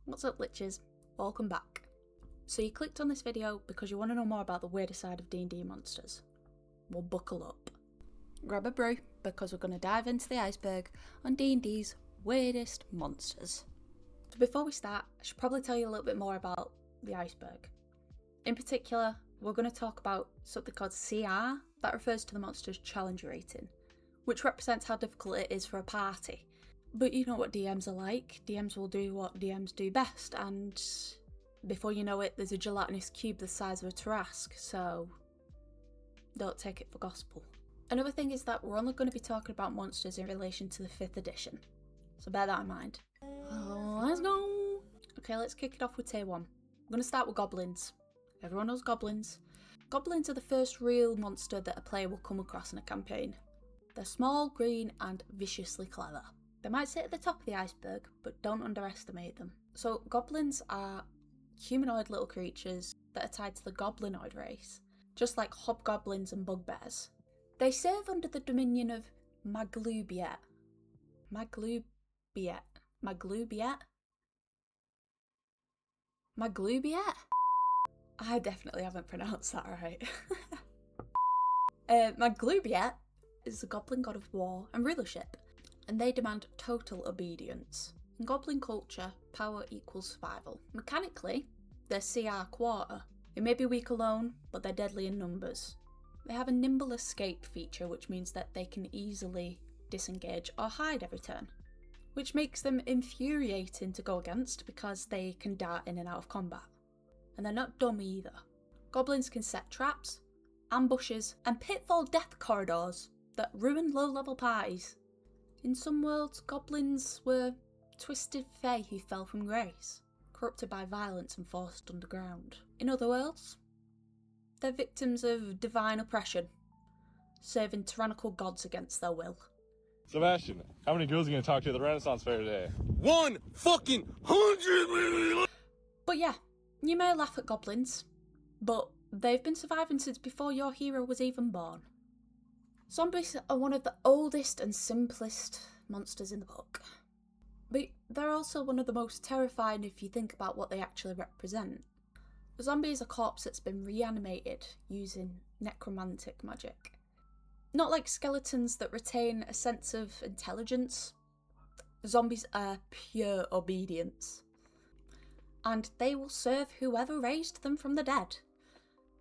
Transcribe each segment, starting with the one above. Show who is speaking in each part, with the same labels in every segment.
Speaker 1: What's up, liches? Welcome back. So you clicked on this video because you want to know more about the weirder side of D&D monsters. Well, buckle up. Grab a brew, because we're going to dive into the iceberg on D&D's weirdest monsters. So before we start, I should probably tell you a little bit more about the iceberg. In particular, we're going to talk about something called CR, that refers to the monster's challenge rating, which represents how difficult it is for a party. But you know what DMs are like. DMs will do what DMs do best, and before you know it, there's a gelatinous cube the size of a Tarrasque, so don't take it for gospel. Another thing is that we're only going to be talking about monsters in relation to the 5th edition, so bear that in mind. Let's go! Okay, let's kick it off with tier 1. I'm going to start with goblins. Everyone knows goblins. Goblins are the first real monster that a player will come across in a campaign. They're small, green, and viciously clever. They might sit at the top of the iceberg, but don't underestimate them. So goblins are humanoid little creatures that are tied to the goblinoid race, just like hobgoblins and bugbears. They serve under the dominion of Maglubiet. Maglubiet? I definitely haven't pronounced that right. Maglubiet is the goblin god of war and rulership, and they demand total obedience. In goblin culture, power equals survival. Mechanically, they're CR quarter. They may be weak alone, but they're deadly in numbers. They have a nimble escape feature, which means that they can easily disengage or hide every turn, which makes them infuriating to go against because they can dart in and out of combat. And they're not dumb either. Goblins can set traps, ambushes, and pitfall death corridors that ruin low-level parties. In some worlds, goblins were twisted fae who fell from grace, corrupted by violence and forced underground. In other worlds, they're victims of divine oppression, serving tyrannical gods against their will.
Speaker 2: Sebastian, how many girls are you going to talk to at the Renaissance Fair today?
Speaker 3: 100!
Speaker 1: But yeah, you may laugh at goblins, but they've been surviving since before your hero was even born. Zombies are one of the oldest and simplest monsters in the book, but they're also one of the most terrifying if you think about what they actually represent. A zombie is a corpse that's been reanimated using necromantic magic. Not like skeletons that retain a sense of intelligence. Zombies are pure obedience, and they will serve whoever raised them from the dead.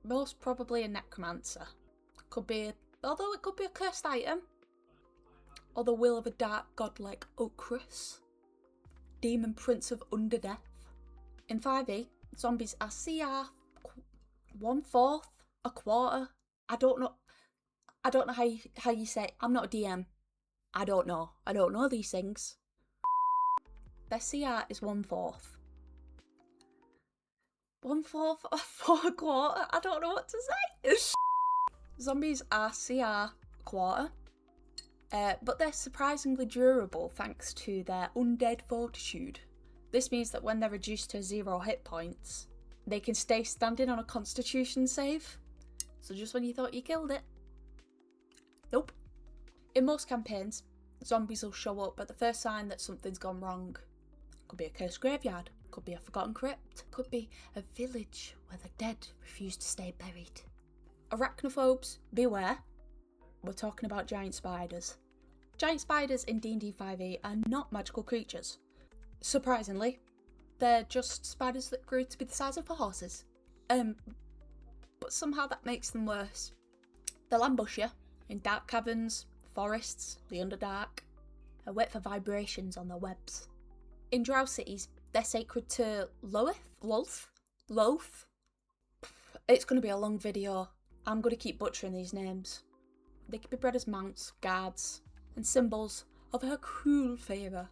Speaker 1: Most probably a necromancer. Although it could be a cursed item, or the will of a dark god like Okrus, demon prince of underdeath. In 5e, zombies are CR 1/4, a quarter. I don't know how you say it. I'm not a DM. I don't know these things. Their CR is 1/4. 1/4 for a quarter? I don't know what to say. Zombies are CR quarter, but they're surprisingly durable thanks to their undead fortitude. This means that when they're reduced to 0 hit points, they can stay standing on a constitution save. So just when you thought you killed it, nope. In most campaigns, zombies will show up at the first sign that something's gone wrong. Could be a cursed graveyard, could be a forgotten crypt, could be a village where the dead refuse to stay buried. Arachnophobes, beware. We're talking about giant spiders. Giant spiders in D&D 5e are not magical creatures. Surprisingly, they're just spiders that grew to be the size of horses. But somehow that makes them worse. They'll ambush you in dark caverns, forests, the Underdark, and wait for vibrations on their webs. In drow cities, they're sacred to Loth. It's going to be a long video. I'm going to keep butchering these names. They can be bred as mounts, guards, and symbols of her cruel favour.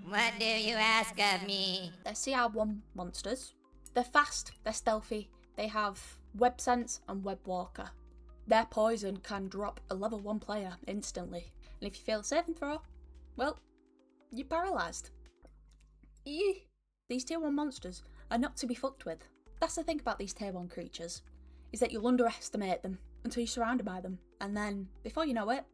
Speaker 3: What do you ask of me?
Speaker 1: They're CR1 monsters. They're fast, they're stealthy, they have web sense and web walker. Their poison can drop a level 1 player instantly, and if you fail a saving throw, well, you're paralysed. These tier 1 monsters are not to be fucked with. That's the thing about these tier 1 creatures, is that you'll underestimate them until you're surrounded by them, and then, before you know it,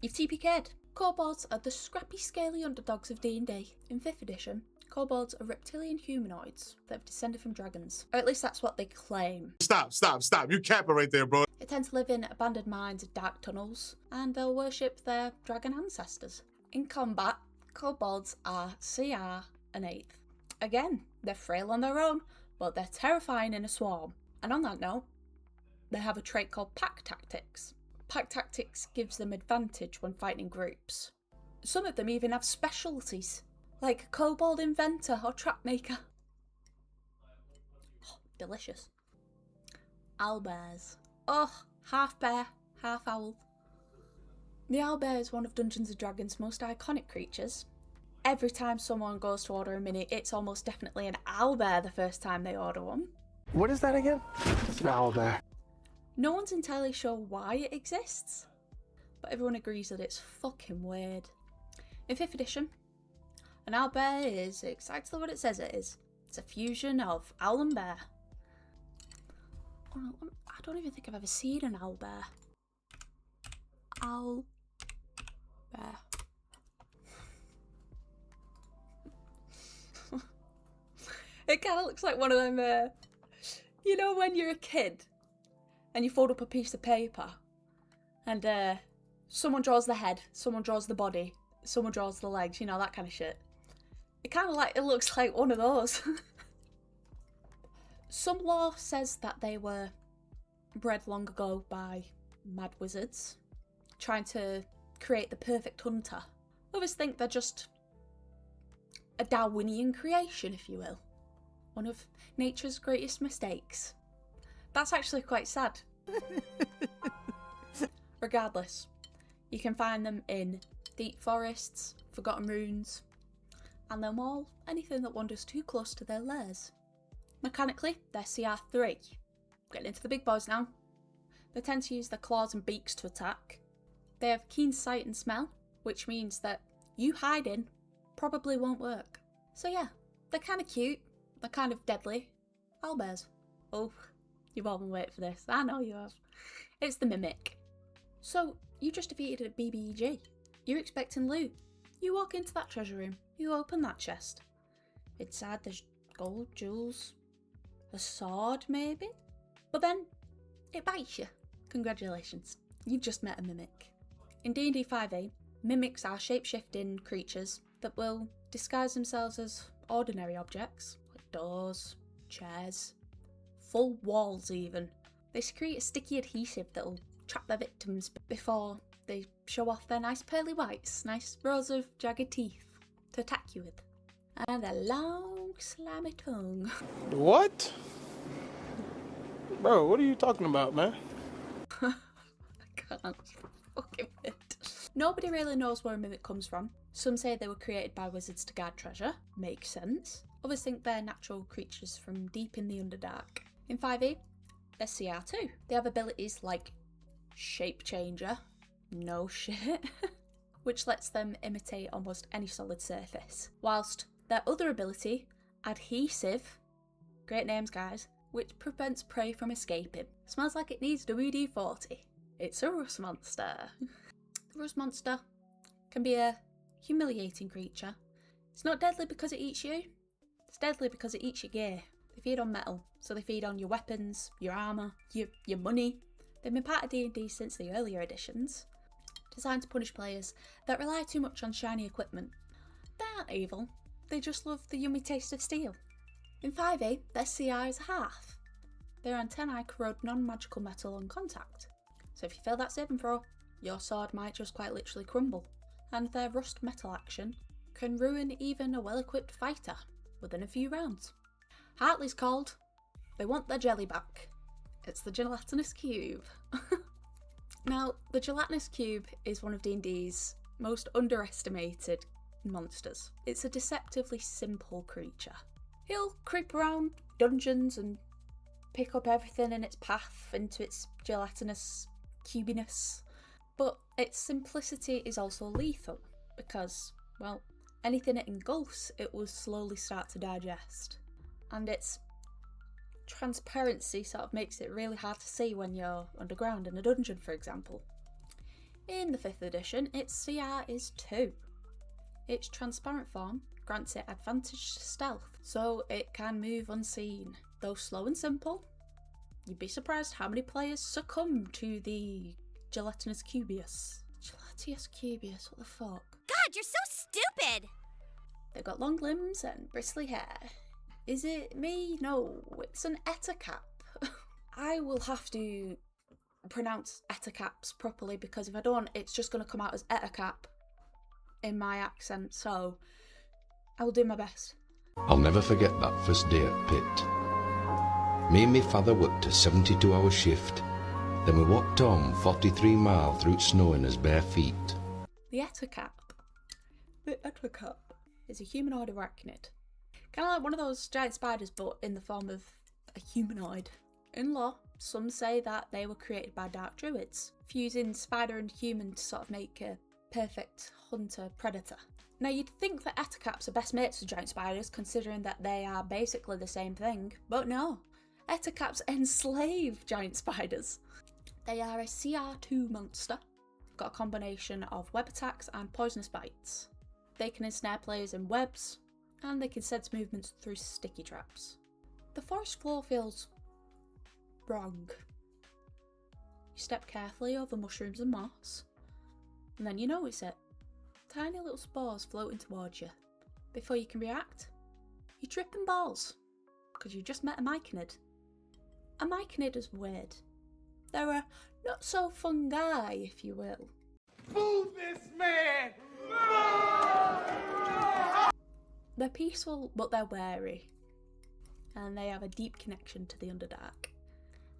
Speaker 1: you've TPK'd. Kobolds are the scrappy, scaly underdogs of D&D. In 5th edition, Kobolds are reptilian humanoids that have descended from dragons. Or at least that's what they claim.
Speaker 4: Stop. You capping right there, bro.
Speaker 1: They tend to live in abandoned mines and dark tunnels, and they'll worship their dragon ancestors. In combat, Kobolds are CR an 8th. Again, they're frail on their own, but they're terrifying in a swarm. And on that note, they have a trait called pack tactics. Pack tactics gives them advantage when fighting in groups. Some of them even have specialties, like Kobold Inventor or Trapmaker. Oh, delicious. Owlbears. Oh, half bear, half owl. The owlbear is one of Dungeons & Dragons' most iconic creatures. Every time someone goes to order a mini, it's almost definitely an owlbear the first time they order one.
Speaker 5: What is that again? It's an owlbear.
Speaker 1: No one's entirely sure why it exists, but everyone agrees that it's fucking weird. In 5th edition, an owlbear is exactly what it says it is. It's a fusion of owl and bear. Oh, I don't even think I've ever seen an owlbear. Owlbear. It kind of looks like one of them, you know when you're a kid and you fold up a piece of paper and someone draws the head, someone draws the body, someone draws the legs, you know, that kind of shit. It looks like one of those. Some lore says that they were bred long ago by mad wizards, trying to create the perfect hunter. Others think they're just a Darwinian creation, if you will. One of nature's greatest mistakes. That's actually quite sad. Regardless, you can find them in deep forests, forgotten ruins, and they'll maul anything that wanders too close to their lairs. Mechanically, they're CR3. Getting into the big boys now. They tend to use their claws and beaks to attack. They have keen sight and smell, which means that you hiding probably won't work. So yeah, they're kind of cute, they're kind of deadly. Owlbears. Oh, you've all been waiting for this. I know you have. It's the Mimic. So, you just defeated a BBEG. You're expecting loot. You walk into that treasure room, you open that chest. Inside there's gold, jewels, a sword maybe? But then, it bites you. Congratulations, you've just met a Mimic. In D&D 5e, Mimics are shape-shifting creatures that will disguise themselves as ordinary objects, like doors, chairs, full walls even. They secrete a sticky adhesive that will trap their victims before they show off their nice pearly whites, nice rows of jagged teeth to attack you with. And a long slimy tongue.
Speaker 5: What? Bro, what are you talking about, man?
Speaker 1: I can't. Fucking weird. Nobody really knows where a Mimic comes from. Some say they were created by wizards to guard treasure. Makes sense. Others think they're natural creatures from deep in the Underdark. In 5e, they're CR2. They have abilities like Shape Changer, no shit, which lets them imitate almost any solid surface. Whilst their other ability, Adhesive, great names guys, which prevents prey from escaping. Smells like it needs WD-40. It's a rust monster. The rust monster can be a humiliating creature. It's not deadly because it eats you, it's deadly because it eats your gear. They feed on metal, so they feed on your weapons, your armour, your money. They've been part of D&D since the earlier editions, designed to punish players that rely too much on shiny equipment. They aren't evil, they just love the yummy taste of steel. In 5e, their CR is half. Their antennae corrode non-magical metal on contact, so if you fail that saving throw, your sword might just quite literally crumble, and their rust metal action can ruin even a well-equipped fighter within a few rounds. Hartley's called. They want their jelly back. It's the Gelatinous Cube. Now, the Gelatinous Cube is one of D&D's most underestimated monsters. It's a deceptively simple creature. He'll creep around dungeons and pick up everything in its path into its gelatinous cubiness. But its simplicity is also lethal because, well, anything it engulfs, it will slowly start to digest. And its transparency sort of makes it really hard to see when you're underground in a dungeon, for example. In the 5th edition, its CR is 2. Its transparent form grants it advantage to stealth, so it can move unseen. Though slow and simple, you'd be surprised how many players succumb to the Gelatinous Cubius. Gelatinous Cubius, what the fuck?
Speaker 3: God, you're so stupid!
Speaker 1: They've got long limbs and bristly hair. Is it me? No, it's an Ettercap. I will have to pronounce Ettercaps properly, because if I don't, it's just going to come out as Ettercap in my accent, so I will do my best.
Speaker 6: I'll never forget that first day at pit. Me and my father worked a 72-hour shift. Then we walked home 43 miles through snow in his bare feet.
Speaker 1: The Ettercap. The Ettercap is a humanoid arachnid. Kind of like one of those giant spiders, but in the form of a humanoid. In lore, some say that they were created by dark druids, fusing spider and human to sort of make a perfect hunter-predator. Now you'd think that Ettercaps are best mates with giant spiders, considering that they are basically the same thing, but no. Ettercaps enslave giant spiders. They are a CR2 monster. They've got a combination of web attacks and poisonous bites. They can ensnare players in webs, and they can sense movements through sticky traps. The forest floor feels wrong. You step carefully over mushrooms and moss, and then you notice it. Tiny little spores floating towards you. Before you can react, you're tripping balls, because you just met a Myconid. A Myconid is weird. They're a not so fun guy, if you will.
Speaker 5: Move this man!
Speaker 1: They're peaceful, but they're wary, and they have a deep connection to the Underdark.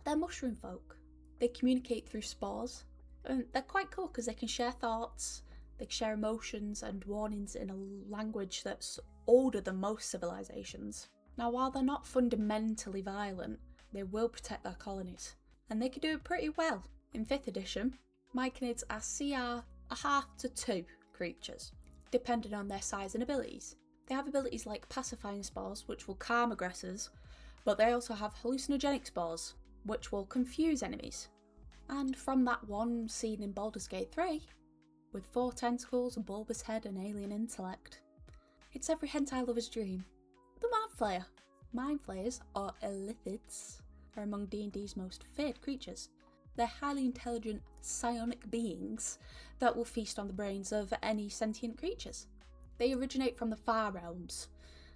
Speaker 1: They're mushroom folk. They communicate through spores, and they're quite cool because they can share thoughts, they can share emotions and warnings in a language that's older than most civilizations. Now, while they're not fundamentally violent, they will protect their colonies, and they can do it pretty well. In 5th edition, Myconids are CR 1/2 to 2 creatures, depending on their size and abilities. They have abilities like pacifying spores, which will calm aggressors, but they also have hallucinogenic spores, which will confuse enemies. And from that one seen in Baldur's Gate 3, with 4 tentacles, a bulbous head and alien intellect, it's every hentai lover's dream. The Mind Flayer. Mind Flayers, or Illithids, are among D&D's most feared creatures. They're highly intelligent psionic beings that will feast on the brains of any sentient creatures. They originate from the Far Realms,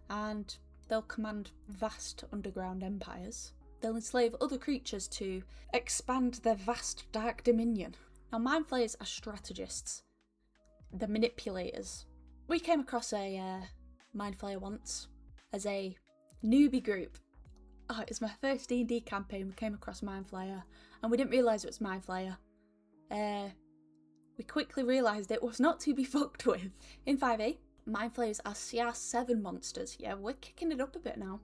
Speaker 1: and they'll command vast underground empires. They'll enslave other creatures to expand their vast dark dominion. Now, Mind Flayers are strategists. They're manipulators. We came across a Mind Flayer once as a newbie group. Oh, it was my first D&D campaign. We came across Mind Flayer, and we didn't realise it was Mind Flayer. We quickly realised it was not to be fucked with. In 5e, Mind Flayers are CR7 monsters. Yeah, we're kicking it up a bit now.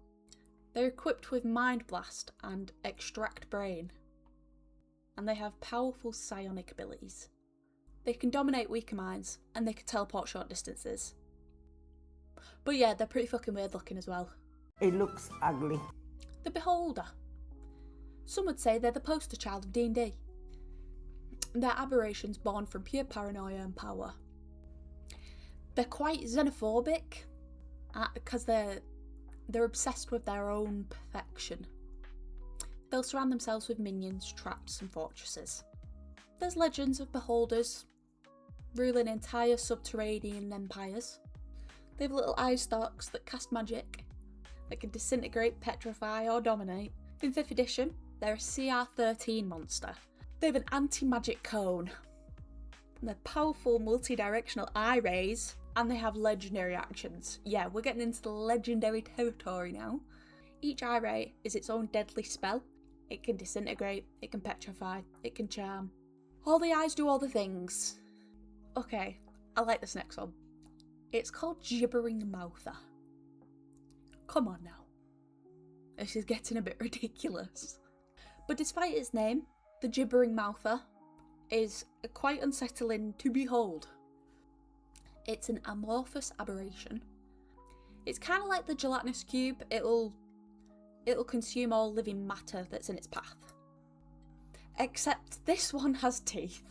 Speaker 1: They're equipped with Mind Blast and Extract Brain, and they have powerful psionic abilities. They can dominate weaker minds, and they can teleport short distances. But yeah, they're pretty fucking weird looking as well.
Speaker 7: It looks ugly.
Speaker 1: The Beholder. Some would say they're the poster child of D&D. They're aberrations born from pure paranoia and power. They're quite xenophobic, because they're obsessed with their own perfection. They'll surround themselves with minions, traps and fortresses. There's legends of beholders ruling entire subterranean empires. They have little eye stalks that cast magic, that can disintegrate, petrify or dominate. In 5th edition, they're a CR13 monster. They have an anti-magic cone. They're powerful multi-directional eye rays, and they have legendary actions. Yeah, we're getting into the legendary territory now. Each eye ray is its own deadly spell. It can disintegrate, it can petrify, it can charm. All the eyes do all the things. Okay, I like this next one. It's called Gibbering Mouther. Come on now. This is getting a bit ridiculous. But despite its name, the Gibbering Mouther is quite unsettling to behold. It's an amorphous aberration. It's kind of like the Gelatinous Cube. It'll consume all living matter that's in its path. Except this one has teeth.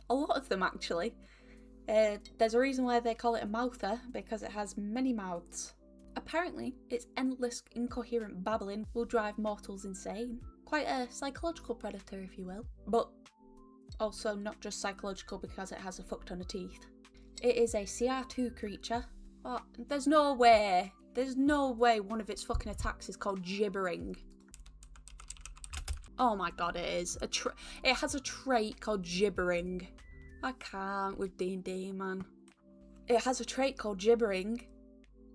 Speaker 1: A lot of them, actually. There's a reason why they call it a mouther, because it has many mouths. Apparently, its endless, incoherent babbling will drive mortals insane. Quite a psychological predator, if you will. But also not just psychological because it has a fuck ton of teeth. It is a CR2 creature. Oh, there's no way one of its fucking attacks is called Gibbering. Oh my god, it is. It has a trait called Gibbering. I can't with D&D, man. It has a trait called Gibbering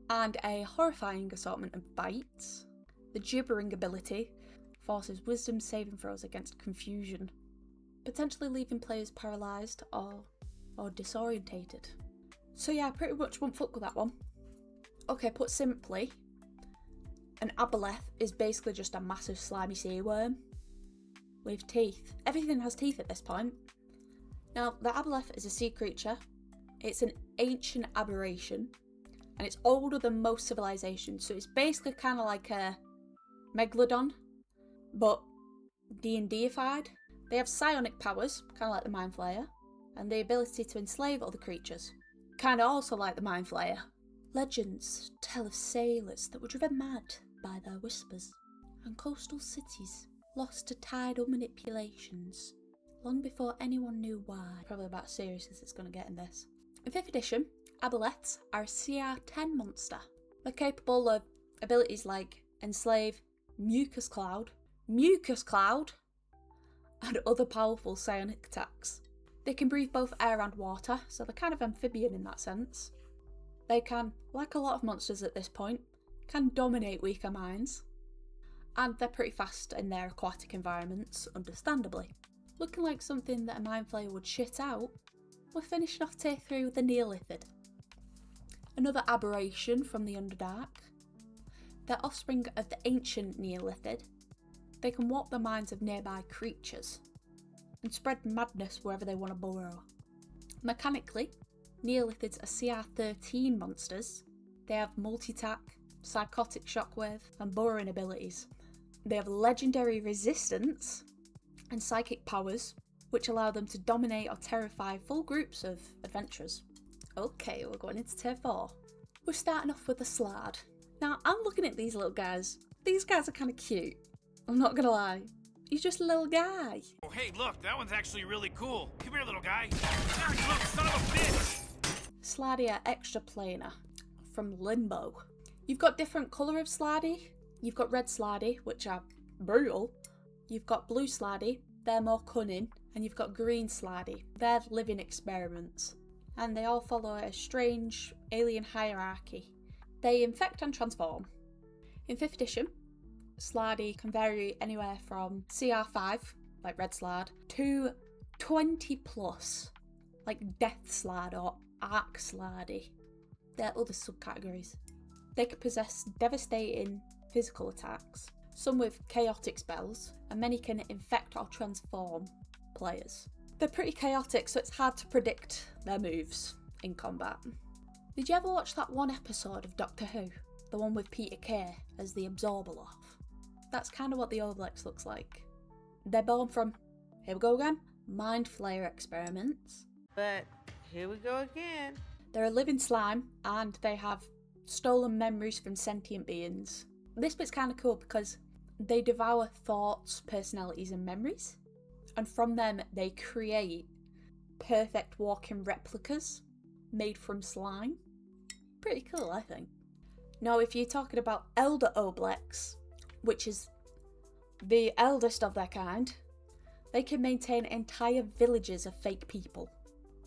Speaker 1: and a horrifying assortment of bites. The Gibbering ability forces wisdom saving throws against confusion, potentially leaving players paralysed or disorientated. So yeah, pretty much won't fuck with that one. Okay, put simply, an Aboleth is basically just a massive slimy sea worm with teeth. Everything has teeth at this point. Now, the Aboleth is a sea creature. It's an ancient aberration, and it's older than most civilizations, so it's basically kind of like a megalodon, but D&D-ified. They have psionic powers, kind of like the Mind Flayer, and the ability to enslave other creatures, kind of also like the Mind Flayer. Legends tell of sailors that were driven mad by their whispers, and coastal cities lost to tidal manipulations long before anyone knew why. Probably about as serious as it's going to get in this. In 5th edition, Aboleths are a CR10 monster. They're capable of abilities like Enslave, Mucus Cloud, and other powerful psionic attacks. They can breathe both air and water, so they're kind of amphibian in that sense. They can, like a lot of monsters at this point, can dominate weaker minds. And they're pretty fast in their aquatic environments, understandably. Looking like something that a Mind Flayer would shit out, we're finishing off tier 3 with the Neothelid. Another aberration from the Underdark. They're offspring of the ancient Neothelid. They can warp the minds of nearby creatures and spread madness wherever they want to burrow. Mechanically, Neolithids are CR13 monsters. They have multi-attack, psychotic shockwave, and burrowing abilities. They have legendary resistance and psychic powers, which allow them to dominate or terrify full groups of adventurers. Okay, we're going into tier 4. We're starting off with the Slaad. Now, I'm looking at these little guys. These guys are kind of cute. I'm not gonna lie. He's just a little guy.
Speaker 5: Oh, hey, look, that one's actually really cool. Come here, little guy. Look, son of a bitch!
Speaker 1: Slaadi are extra planar from Limbo. You've got different colour of Slaadi. You've got red Slaadi, which are brutal. You've got blue Slaadi, they're more cunning. And you've got green Slaadi, they're living experiments. And they all follow a strange alien hierarchy. They infect and transform. In 5th edition, Slaadi can vary anywhere from CR5, like Red Slaad, to 20 plus, like Death Slaad or Arc Slaadi. There are other subcategories. They can possess devastating physical attacks, some with chaotic spells, and many can infect or transform players. They're pretty chaotic, so it's hard to predict their moves in combat. Did you ever watch that one episode of Doctor Who? The one with Peter Kay as the Absorbaloth? That's kind of what the Oblex looks like. They're born from, here we go again, Mind Flayer experiments.
Speaker 7: But here we go again.
Speaker 1: They're a living slime, and they have stolen memories from sentient beings. This bit's kind of cool because they devour thoughts, personalities, and memories. And from them, they create perfect walking replicas made from slime. Pretty cool, I think. Now, if you're talking about Elder Oblex, which is the eldest of their kind, they can maintain entire villages of fake people,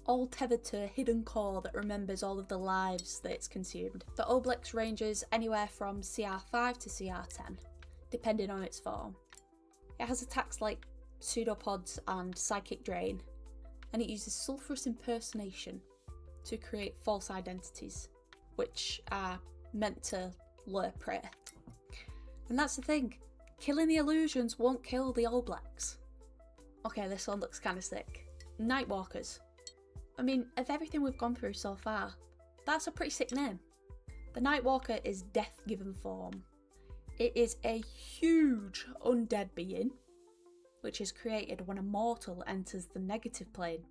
Speaker 1: all tethered to a hidden core that remembers all of the lives that it's consumed. The Oblex ranges anywhere from CR5 to CR10, depending on its form. It has attacks like pseudopods and psychic drain, and it uses sulphurous impersonation to create false identities, which are meant to lure prey. And that's the thing, killing the illusions won't kill the Oblex. Okay, this one looks kind of sick. Nightwalkers. I mean, of everything we've gone through so far, that's a pretty sick name. The Nightwalker is death given form. It is a huge undead being, which is created when a mortal enters the negative plane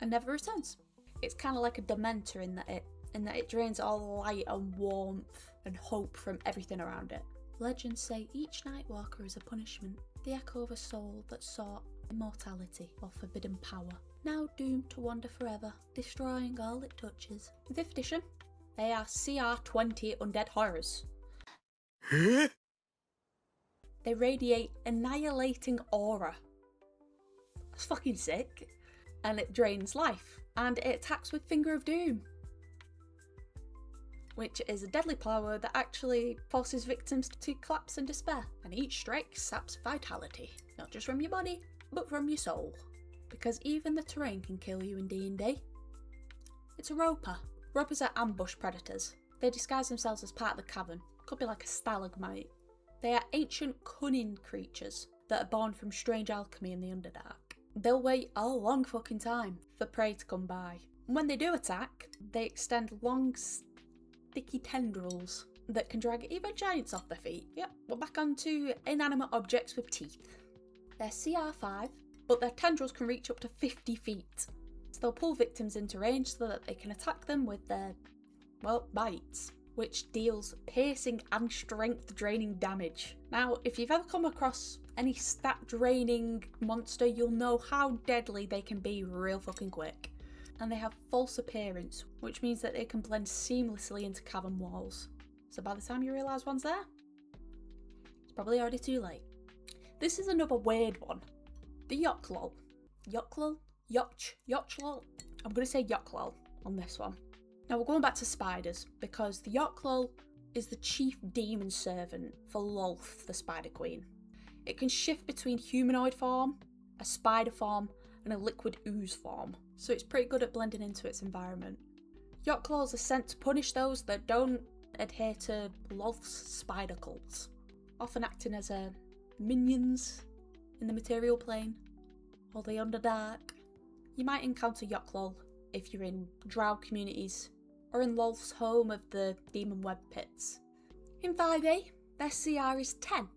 Speaker 1: and never returns. It's kind of like a Dementor in that it drains all light and warmth and hope from everything around it. Legends say each Nightwalker is a punishment, the echo of a soul that sought immortality or forbidden power, now doomed to wander forever, destroying all it touches. In 5th edition, they are CR20 undead horrors. They radiate annihilating aura. That's fucking sick. And it drains life, and it attacks with Finger of Doom, which is a deadly power that actually forces victims to collapse in despair, and each strike saps vitality, not just from your body, but from your soul. Because even the terrain can kill you in D&D. It's a roper. Ropers are ambush predators. They disguise themselves as part of the cavern, could be like a stalagmite. They are ancient cunning creatures that are born from strange alchemy in the Underdark. They'll wait a long fucking time for prey to come by. When they do attack, they extend long, sticky tendrils that can drag even giants off their feet. Yep, we're back onto inanimate objects with teeth. They're CR5, but their tendrils can reach up to 50 feet. So they'll pull victims into range so that they can attack them with their, well, bites, which deals piercing and strength draining damage. Now, if you've ever come across any stat draining monster, you'll know how deadly they can be real fucking quick. And they have false appearance, which means that they can blend seamlessly into cavern walls. So by the time you realise one's there, it's probably already too late. This is another weird one. The Yochlol. Yochlol? Yochlol? I'm going to say Yochlol on this one. Now we're going back to spiders, because the Yochlol is the chief demon servant for Lolth, the Spider Queen. It can shift between humanoid form, a spider form, and a liquid ooze form, so it's pretty good at blending into its environment. Yochlols are sent to punish those that don't adhere to Lolth's spider cults, often acting as minions in the material plane, or the Underdark. You might encounter Yochlol if you're in drow communities, or in Lolth's home of the demon web pits. In 5e, their CR is 10.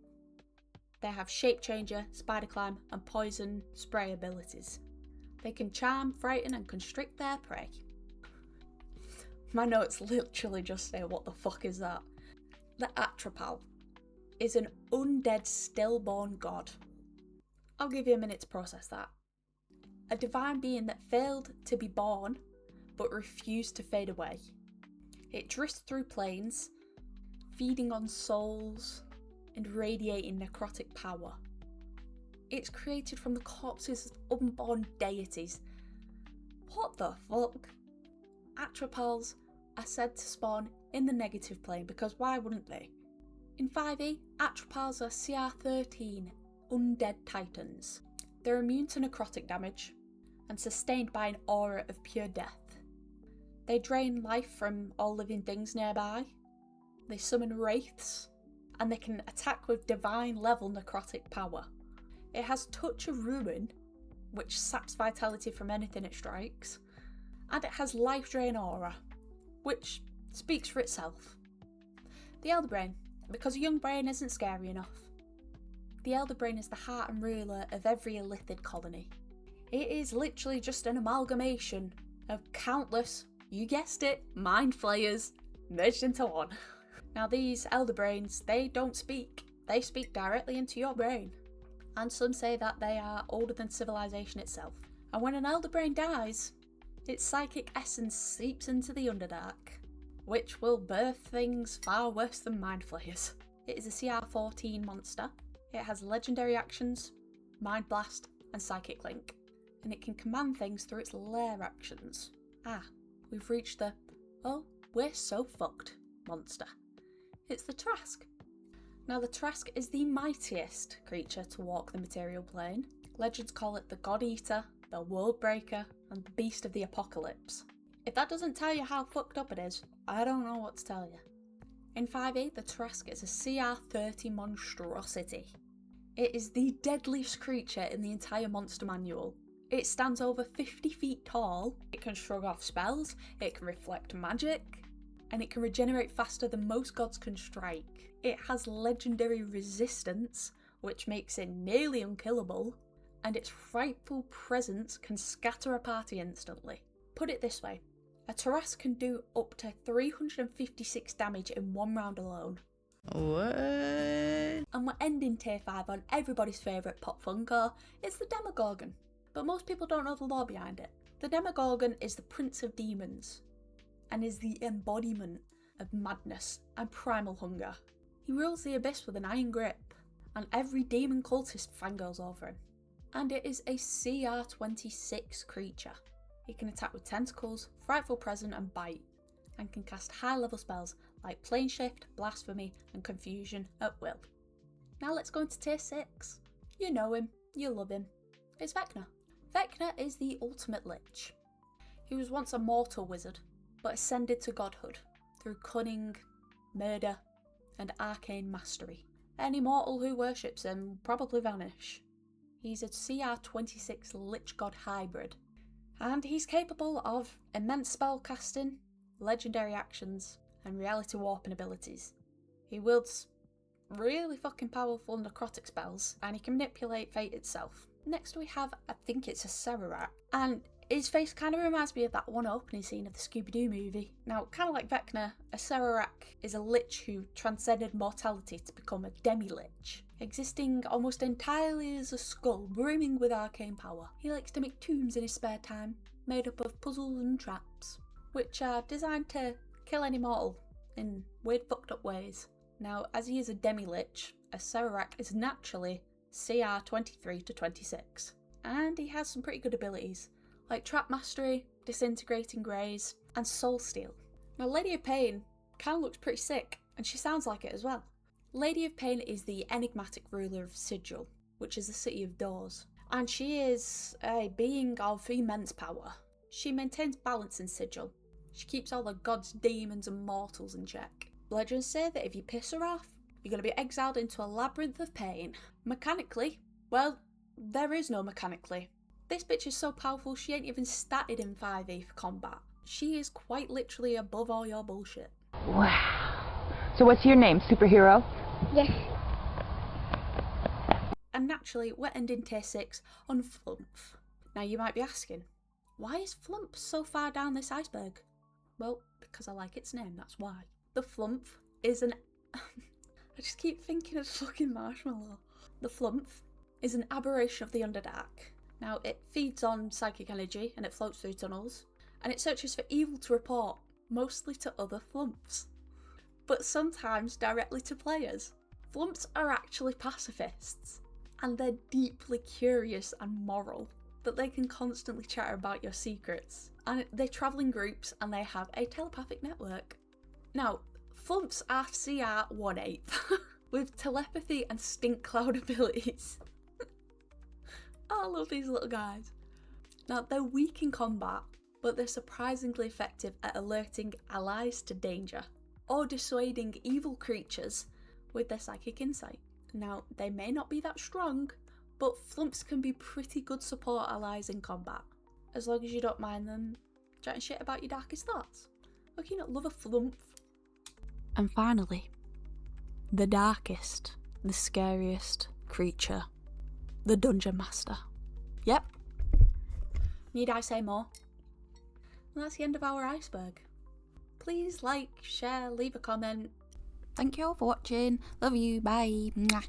Speaker 1: They have Shape Changer, Spider Climb, and Poison Spray abilities. They can charm, frighten, and constrict their prey. My notes literally just say, what the fuck is that? The Atropal is an undead stillborn god. I'll give you a minute to process that. A divine being that failed to be born, but refused to fade away. It drifts through planes, feeding on souls, and radiating necrotic power. It's created from the corpses of unborn deities. What the fuck? Atropals are said to spawn in the negative plane, because why wouldn't they? In 5e, Atropals are CR13 undead titans. They're immune to necrotic damage and sustained by an aura of pure death. They drain life from all living things nearby. They summon wraiths, and they can attack with divine level necrotic power. It has Touch of Ruin, which saps vitality from anything it strikes, and it has Life Drain Aura, which speaks for itself. The Elder Brain, because a young brain isn't scary enough. The Elder Brain is the heart and ruler of every Illithid colony. It is literally just an amalgamation of countless, you guessed it, mind flayers merged into one. Now these Elder Brains, they don't speak. They speak directly into your brain. And some say that they are older than civilization itself. And when an Elder Brain dies, its psychic essence seeps into the Underdark, which will birth things far worse than mind flayers. It is a CR14 monster. It has legendary actions, Mind Blast, and Psychic Link. And it can command things through its lair actions. Ah, we've reached the, oh, we're so fucked monster. It's the Tarrasque. Now the Tarrasque is the mightiest creature to walk the material plane. Legends call it the God Eater, the World Breaker, and the Beast of the Apocalypse. If that doesn't tell you how fucked up it is, I don't know what to tell you. In 5e, the Tarrasque is a CR30 monstrosity. It is the deadliest creature in the entire monster manual. It stands over 50 feet tall, it can shrug off spells, it can reflect magic, and it can regenerate faster than most gods can strike. It has legendary resistance, which makes it nearly unkillable, and its frightful presence can scatter a party instantly. put it this way, a Tarrasque can do up to 356 damage in one round alone.
Speaker 7: What?
Speaker 1: And we're ending tier 5 on everybody's favourite pop Funko, it's the Demogorgon. But most people don't know the lore behind it. The Demogorgon is the Prince of Demons, and is the embodiment of madness and primal hunger. He rules the abyss with an iron grip, and every demon cultist fangirls over him. And it is a CR26 creature. It can attack with tentacles, frightful presence and bite, and can cast high level spells like plane shift, blasphemy and confusion at will. Now let's go into tier 6. You know him, you love him. It's Vecna. Vecna is the ultimate lich. He was once a mortal wizard, but ascended to godhood through cunning, murder and arcane mastery. Any mortal who worships him will probably vanish. He's a CR26 Lich God hybrid, and he's capable of immense spell casting, legendary actions, and reality warping abilities. He wields really fucking powerful necrotic spells, and he can manipulate fate itself. Next we have, I think it's Acererak, and his face kind of reminds me of that one opening scene of the Scooby-Doo movie. Now, kind of like Vecna, Acererak is a lich who transcended mortality to become a demi-lich, existing almost entirely as a skull brimming with arcane power. He likes to make tombs in his spare time, made up of puzzles and traps, which are designed to kill any mortal in weird fucked up ways. Now, as he is a demi-lich, Acererak is naturally CR 23 to 26, and he has some pretty good abilities, like Trap Mastery, Disintegrating Graze, and Soul Steal. Now, Lady of Pain kind of looks pretty sick, and she sounds like it as well. Lady of Pain is the enigmatic ruler of Sigil, which is the City of Doors, and she is a being of immense power. She maintains balance in Sigil. She keeps all the gods, demons, and mortals in check. Legends say that if you piss her off, you're going to be exiled into a labyrinth of pain. Mechanically, well, there is no mechanically. This bitch is so powerful she ain't even statted in 5e for combat. She is quite literally above all your bullshit.
Speaker 8: Wow. So what's your name, superhero?
Speaker 3: Yes.
Speaker 1: And naturally, we're ending tier 6 on Flumph. Now you might be asking, why is Flumph so far down this iceberg? Well, because I like its name, that's why. The Flumph is an... I just keep thinking of fucking Marshmallow. The Flumph is an aberration of the Underdark. Now, it feeds on psychic energy and it floats through tunnels, and it searches for evil to report, mostly to other Flumphs, but sometimes directly to players. Flumphs are actually pacifists, and they're deeply curious and moral, that they can constantly chatter about your secrets, and they travel in groups and they have a telepathic network. Now, Flumphs are CR 1/8 with telepathy and stink cloud abilities. I love these little guys. Now, they're weak in combat, but they're surprisingly effective at alerting allies to danger or dissuading evil creatures with their psychic insight. Now, they may not be that strong, but Flumphs can be pretty good support allies in combat, as long as you don't mind them chatting shit about your darkest thoughts. How can you not love a Flumph? And finally, the darkest, the scariest creature, the Dungeon Master. Yep. Need I say more? And that's the end of our iceberg. Please like, share, leave a comment. Thank you all for watching. Love you. Bye. Mwah.